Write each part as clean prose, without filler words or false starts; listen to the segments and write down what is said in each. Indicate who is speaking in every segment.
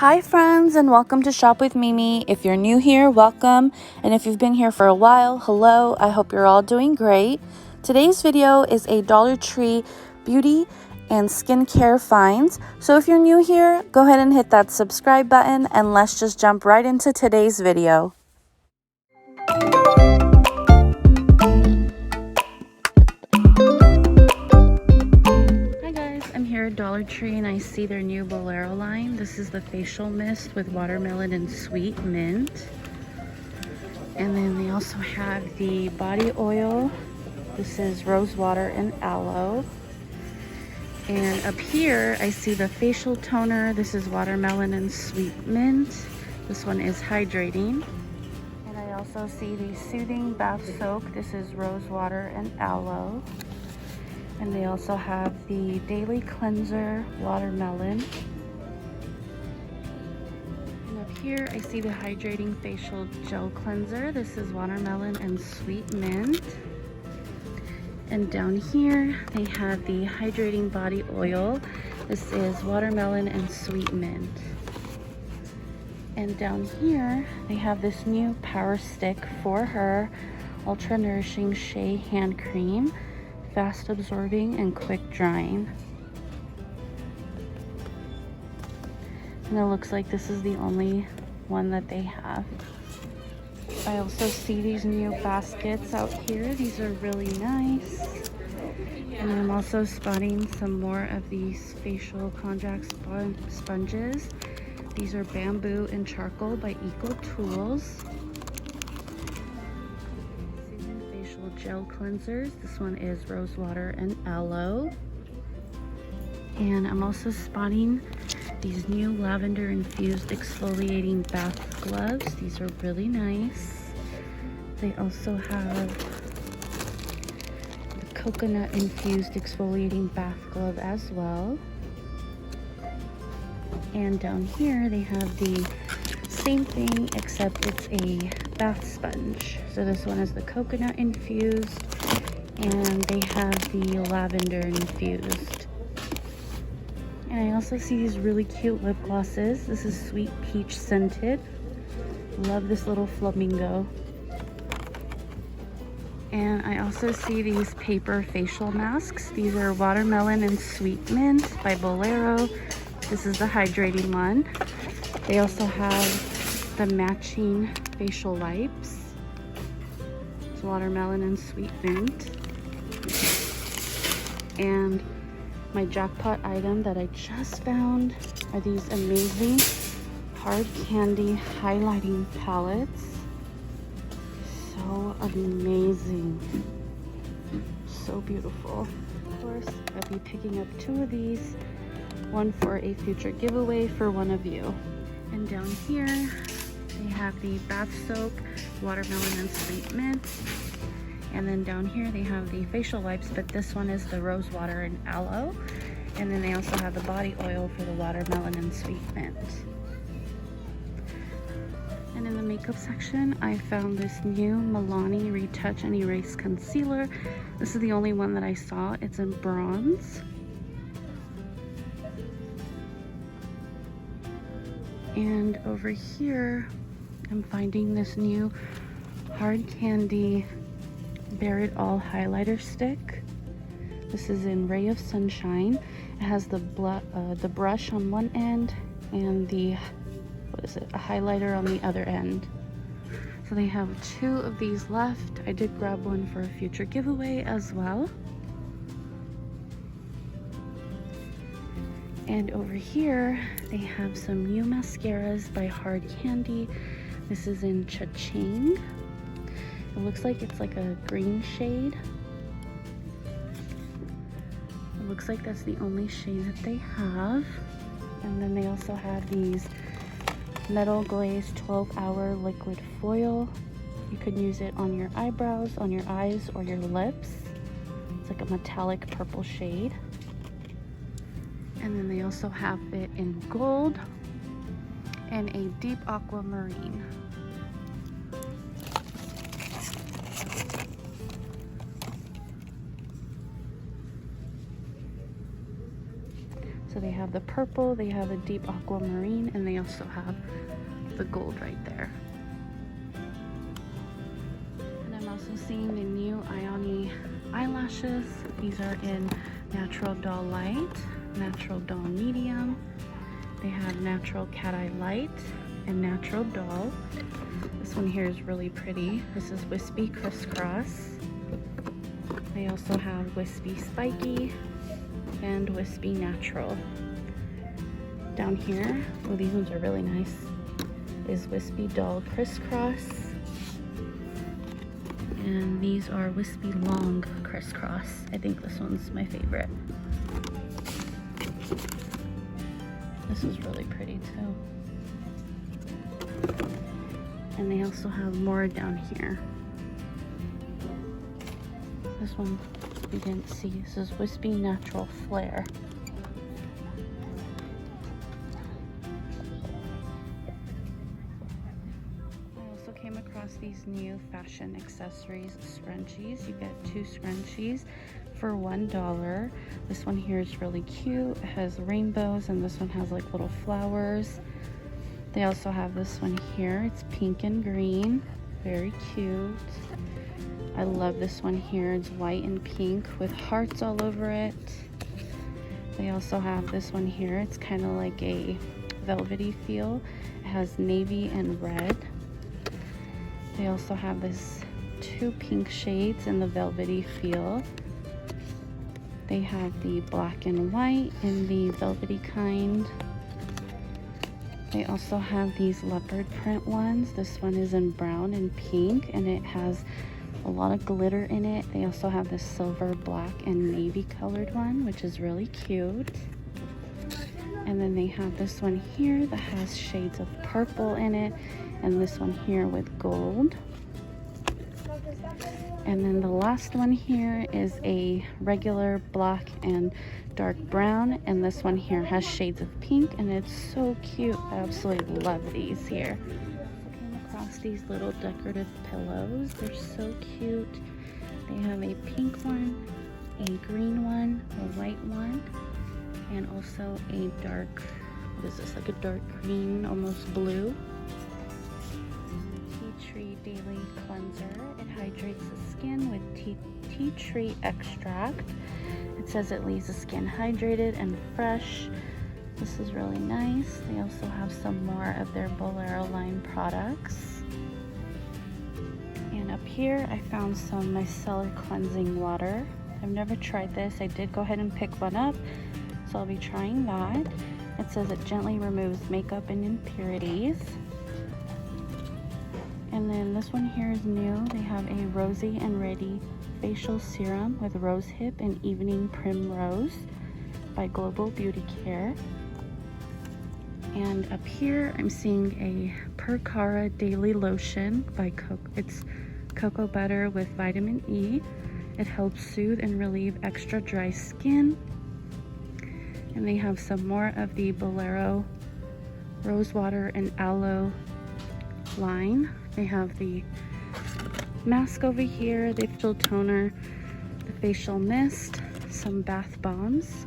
Speaker 1: Hi friends, and welcome to Shop with Mimi. If you're new here, welcome, and if you've been here for a while, hello. I hope you're all doing great. Today's video is a Dollar Tree beauty and skincare finds. So if you're new here, go ahead and hit that subscribe button, and let's just jump right into today's video. I'm here at Dollar Tree and I see their new Bolero line. This is the facial mist with watermelon and sweet mint. And then they also have the body oil. This is rose water and aloe. And up here I see the facial toner. This is watermelon and sweet mint. This one is hydrating. And I also see the soothing bath soak. This is rose water and aloe. And they also have the daily cleanser watermelon. And up here I see the hydrating facial gel cleanser. This is watermelon and sweet mint. And down here they have the hydrating body oil. This is watermelon and sweet mint. And down here they have this new power stick for her ultra nourishing shea hand cream. Fast absorbing and quick drying. And it looks like this is the only one that they have. I also see these new baskets out here. These are really nice. And I'm also spotting some more of these facial contact sponges. These are bamboo and charcoal by Eco Tools. Gel cleansers. This one is rose water and aloe. And I'm also spotting these new lavender infused exfoliating bath gloves. These are really nice. They also have the coconut infused exfoliating bath glove as well. And down here they have the same thing, except it's a bath sponge. So this one is the coconut infused and they have the lavender infused. And I also see these really cute lip glosses. This is sweet peach scented. Love this little flamingo. And I also see these paper facial masks. These are watermelon and sweet mint by Bolero. This is the hydrating one. They also have the matching facial wipes. It's watermelon and sweet mint. And my jackpot item that I just found are these amazing hard candy highlighting palettes. So amazing. So beautiful. Of course, I'll be picking up 2 of these. One for a future giveaway for one of you. And down here, they have the bath soap, watermelon and sweet mint. And then down here, they have the facial wipes, but this one is the rose water and aloe. And then they also have the body oil for the watermelon and sweet mint. And in the makeup section, I found this new Milani Retouch and Erase Concealer. This is the only one that I saw. It's in bronze. And over here, I'm finding this new hard candy Bare It All highlighter stick. This is in Ray of Sunshine. It has the brush on one end and the, a highlighter on the other end. So they have 2 of these left. I did grab one for a future giveaway as well. And over here, they have some new mascaras by Hard Candy. This is in Cha-Ching. It looks like it's like a green shade. It looks like that's the only shade that they have. And then they also have these metal glazed 12-hour liquid foil. You could use it on your eyebrows, on your eyes, or your lips. It's like a metallic purple shade. And then they also have it in gold and a deep aquamarine. So they have the purple, they have a deep aquamarine, and they also have the gold right there. And I'm also seeing the new Ioni eyelashes. These are in Natural Doll Light, Natural Doll Medium. They have Natural Cat Eye Light and Natural Doll. This one here is really pretty. This is Wispy Crisscross. They also have Wispy Spiky and Wispy Natural. Down here, oh, these ones are really nice, is Wispy Doll Crisscross. And these are Wispy Long Crisscross. I think this one's my favorite. This is really pretty too. And they also have more down here. This one we didn't see. This is Wispy Natural Flare. I also came across these new fashion accessories scrunchies. You get 2 scrunchies for $1. This one here is really cute. It has rainbows, and this one has like little flowers. They also have this one here. It's pink and green. Very cute. I love this one here. It's white and pink with hearts all over it. They also have this one here. It's kind of like a velvety feel. It has navy and red. They also have this 2 pink shades in the velvety feel. They have the black and white in the velvety kind. They also have these leopard print ones. This one is in brown and pink, and it has a lot of glitter in it. They also have this silver, black, and navy colored one, which is really cute. And then they have this one here that has shades of purple in it, and this one here with gold. And then the last one here is a regular black and dark brown, and this one here has shades of pink, and it's so cute. I absolutely love these here. I came across these little decorative pillows. They're so cute. They have a pink one, a green one, a white one, and also a dark, what is this, like a dark green, almost blue. Tea Tree Daily Cleanser. It hydrates the skin with tea tree extract. It says it leaves the skin hydrated and fresh. This is really nice. They also have some more of their Bolero line products. And up here I found some micellar cleansing water. I've never tried this. I did go ahead and pick one up, so I'll be trying that. It says it gently removes makeup and impurities. And then this one here is new. They have a Rosy and Ready facial serum with rose hip and evening primrose by Global Beauty Care. And up here I'm seeing a Percara daily lotion by it's cocoa butter with vitamin E. It helps soothe and relieve extra dry skin. And they have some more of the Bolero rose water and aloe line. They have the mask over here, the facial toner, the facial mist, some bath bombs,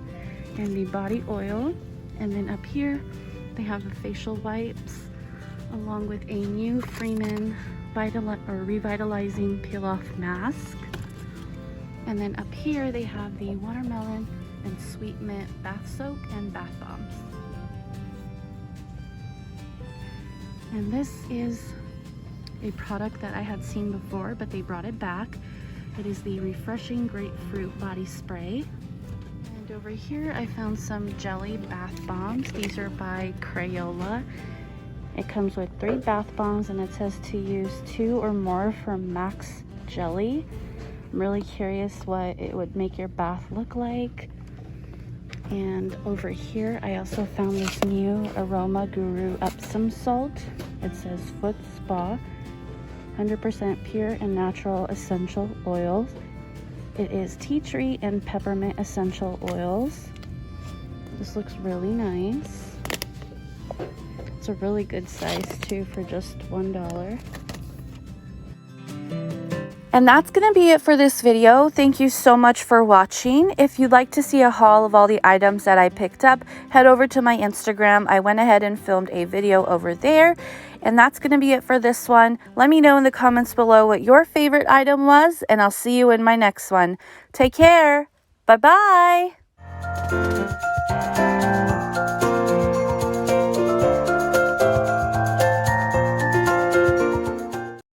Speaker 1: and the body oil. And then up here they have the facial wipes along with a new Freeman revitalizing peel off mask. And then up here they have the watermelon and sweet mint bath soak and bath bombs. And this is a product that I had seen before, but they brought it back. It is the Refreshing Grapefruit Body Spray. And over here I found some jelly bath bombs. These are by Crayola. It comes with 3 bath bombs, and it says to use 2 or more for max jelly. I'm really curious what it would make your bath look like. And over here I also found this new Aroma Guru Epsom salt. It says Foot Spa, 100% pure and natural essential oils. It is tea tree and peppermint essential oils. This looks really nice. It's a really good size too for just $1. And that's going to be it for this video. Thank you so much for watching. If you'd like to see a haul of all the items that I picked up, head over to my Instagram. I went ahead and filmed a video over there. And that's going to be it for this one. Let me know in the comments below what your favorite item was, and I'll see you in my next one. Take care. Bye-bye.